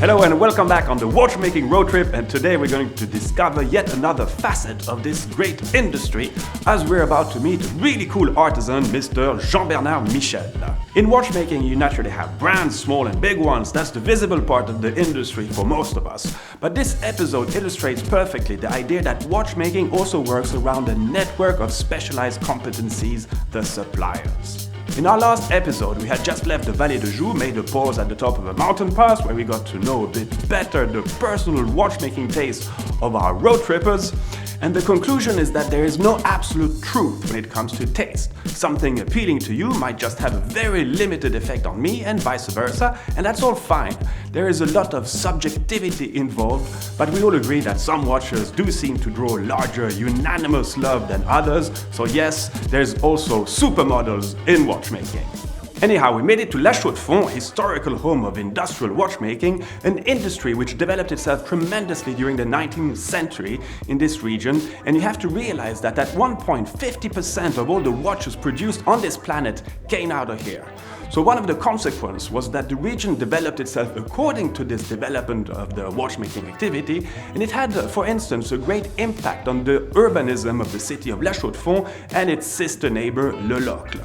Hello and welcome back on the Watchmaking Roadtrip, and today we're going to discover yet another facet of this great industry as we're about to meet a really cool artisan, Mr. Jean-Bernard Michel. In watchmaking you naturally have brands, small and big ones, that's the visible part of the industry for most of us. But this episode illustrates perfectly the idea that watchmaking also works around a network of specialized competencies, the suppliers. In our last episode, we had just left the Vallée de Joux, made a pause at the top of a mountain pass where we got to know a bit better the personal watchmaking taste of our road trippers. And the conclusion is that there is no absolute truth when it comes to taste. Something appealing to you might just have a very limited effect on me and vice versa, and that's all fine. There is a lot of subjectivity involved, but we all agree that some watchers do seem to draw larger unanimous love than others, so yes, there's also supermodels in watchmaking. Anyhow, we made it to Chaux-de-Fonds, historical home of industrial watchmaking, an industry which developed itself tremendously during the 19th century in this region, and you have to realize that at one point 50% of all the watches produced on this planet came out of here. So one of the consequences was that the region developed itself according to this development of the watchmaking activity, and it had, for instance, a great impact on the urbanism of the city of Chaux-de-Fonds and its sister neighbor Le Locle.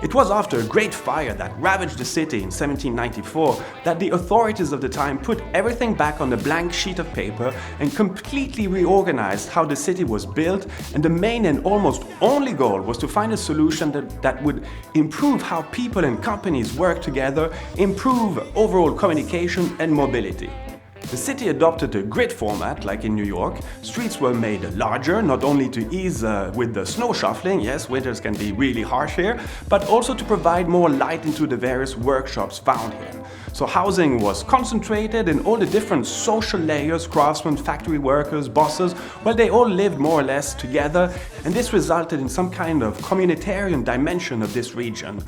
It was after a great fire that ravaged the city in 1794 that the authorities of the time put everything back on a blank sheet of paper and completely reorganized how the city was built, and the main and almost only goal was to find a solution that would improve how people and companies work together, improve overall communication and mobility. The city adopted a grid format like in New York. Streets were made larger, not only to ease with the snow shuffling, yes, winters can be really harsh here, but also to provide more light into the various workshops found here. So housing was concentrated in all the different social layers, craftsmen, factory workers, bosses, well, they all lived more or less together, and this resulted in some kind of communitarian dimension of this region.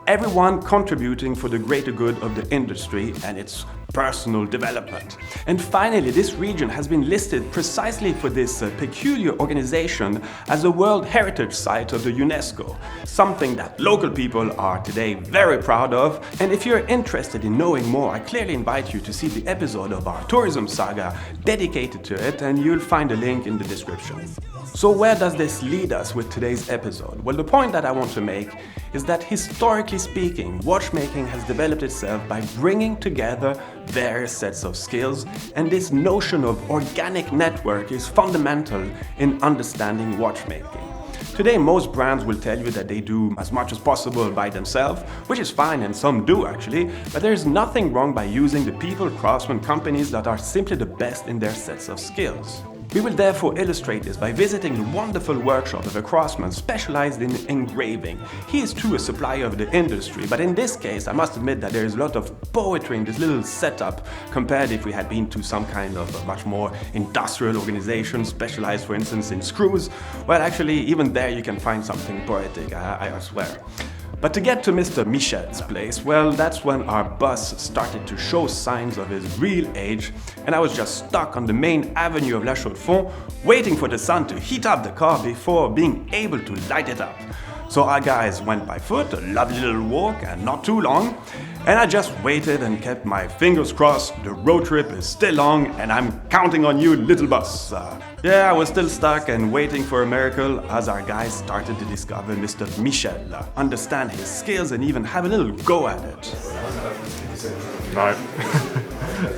Everyone contributing for the greater good of the industry and its personal development. And finally, this region has been listed precisely for this peculiar organization as a World Heritage Site of the UNESCO, something that local people are today very proud of. And if you're interested in knowing more, I clearly invite you to see the episode of our tourism saga dedicated to it, and you'll find a link in the description. So where does this lead us with today's episode? Well, the point that I want to make is that historically speaking, watchmaking has developed itself by bringing together various sets of skills, and this notion of organic network is fundamental in understanding watchmaking. Today, most brands will tell you that they do as much as possible by themselves, which is fine, and some do actually, but there is nothing wrong by using the people, craftsmen, companies that are simply the best in their sets of skills. We will therefore illustrate this by visiting the wonderful workshop of a craftsman specialized in engraving. He is too a supplier of the industry, but in this case I must admit that there is a lot of poetry in this little setup compared if we had been to some kind of a much more industrial organization specialized, for instance, in screws. Well, actually even there you can find something poetic, I swear. But to get to Mr. Michel's place, well, that's when our bus started to show signs of his real age, and I was just stuck on the main avenue of Chaux-de-Fonds, waiting for the sun to heat up the car before being able to light it up. So our guys went by foot, a lovely little walk, and not too long, and I just waited and kept my fingers crossed. The road trip is still long, and I'm counting on you, little bus. Yeah, I was still stuck and waiting for a miracle as our guys started to discover Mr. Michel, understand his skills, and even have a little go at it. No.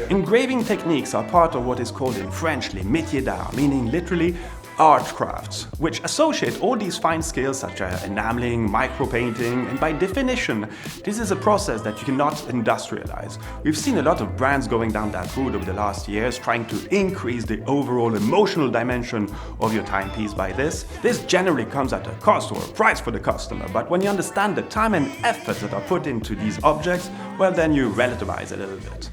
Engraving techniques are part of what is called in French les métiers d'art, meaning literally art crafts, which associate all these fine skills such as enameling, micro-painting, and by definition, this is a process that you cannot industrialize. We've seen a lot of brands going down that route over the last years, trying to increase the overall emotional dimension of your timepiece by this. This generally comes at a cost or a price for the customer, but when you understand the time and effort that are put into these objects, well, then you relativize a little bit.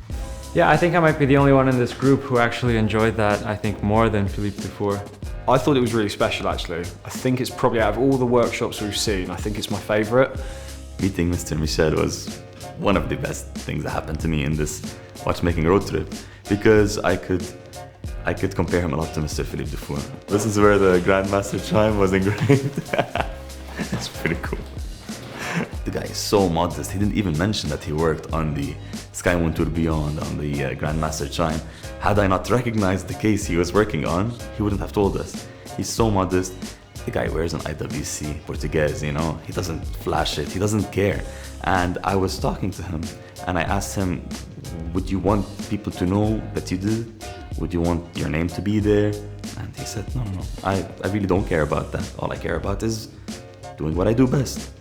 Yeah, I think I might be the only one in this group who actually enjoyed that, I think, more than Philippe before. I thought it was really special actually. I think it's probably out of all the workshops we've seen, I think it's my favourite. Meeting Mr. Michel was one of the best things that happened to me in this watchmaking road trip, because I could compare him a lot to Mr. Philippe Dufour. This is where the Grandmaster chime was engraved. It's pretty cool. The guy is He's so modest. He didn't even mention that he worked on the Sky Moon Tourbillon, on the Grandmaster Chime. Had I not recognized the case he was working on, he wouldn't have told us. He's so modest. The guy wears an IWC Portuguese, you know. He doesn't flash it. He doesn't care. And I was talking to him, and I asked him, would you want people to know that you did? Would you want your name to be there? And he said, no, I really don't care about that. All I care about is doing what I do best.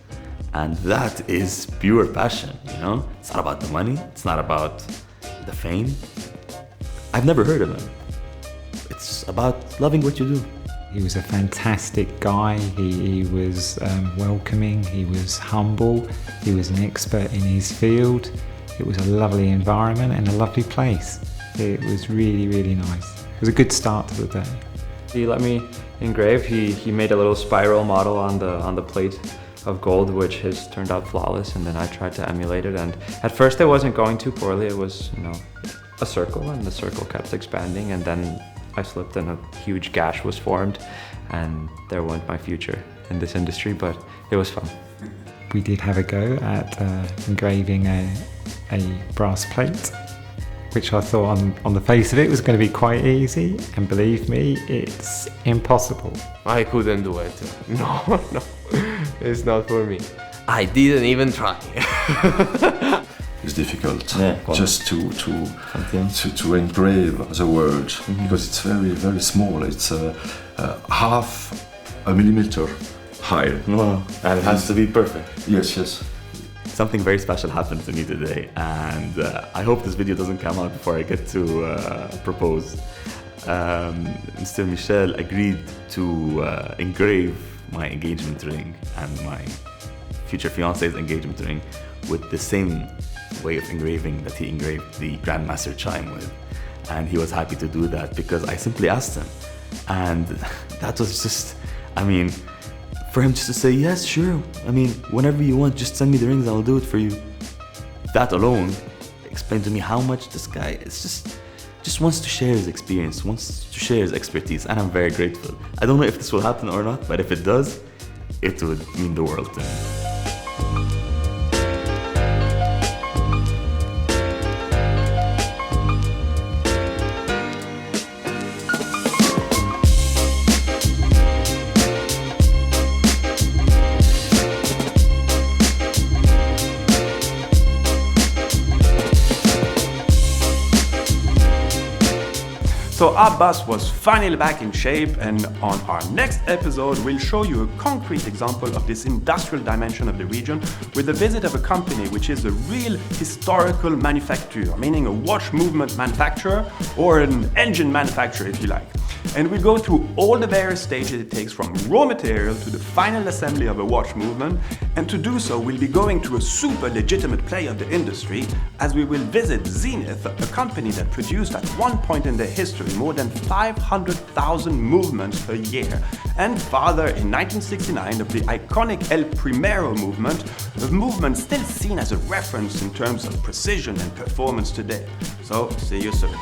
And that is pure passion, you know? It's not about the money. It's not about the fame. I've never heard of him. It's about loving what you do. He was a fantastic guy. He was welcoming. He was humble. He was an expert in his field. It was a lovely environment and a lovely place. It was really, really nice. It was a good start to the day. He let me engrave. He made a little spiral model on the plate of gold, which has turned out flawless, and then I tried to emulate it, and at first it wasn't going too poorly. It was, you know, a circle, and the circle kept expanding, and then I slipped and a huge gash was formed, and there went my future in this industry, but it was fun. We did have a go at engraving a brass plate, which I thought on the face of it was going to be quite easy, and believe me, it's impossible. I couldn't do it. No, it's not for me. I didn't even try. It's difficult, Yeah, just to engrave the word, because it's very, very small. It's half a millimeter high. Wow. And it has to be perfect. Yes. Something very special happened to me today, and I hope this video doesn't come out before I get to propose. Mr. Michel agreed to engrave my engagement ring and my future fiance's engagement ring with the same way of engraving that he engraved the Grandmaster Chime with. And he was happy to do that because I simply asked him. And that was just, I mean, for him just to say, yes, sure. I mean, whenever you want, just send me the rings and I'll do it for you. That alone explained to me how much this guy is just wants to share his experience, wants to share his expertise, and I'm very grateful. I don't know if this will happen or not, but if it does, it would mean the world to me. So Abbas was finally back in shape, and on our next episode we'll show you a concrete example of this industrial dimension of the region with a visit of a company which is a real historical manufacturer, meaning a watch movement manufacturer or an engine manufacturer if you like. And we'll go through all the various stages it takes from raw material to the final assembly of a watch movement, and to do so we'll be going to a super legitimate player of the industry as we will visit Zenith, a company that produced at one point in their history more than 500,000 movements per year, and father in 1969 of the iconic El Primero movement, a movement still seen as a reference in terms of precision and performance today. So see you soon.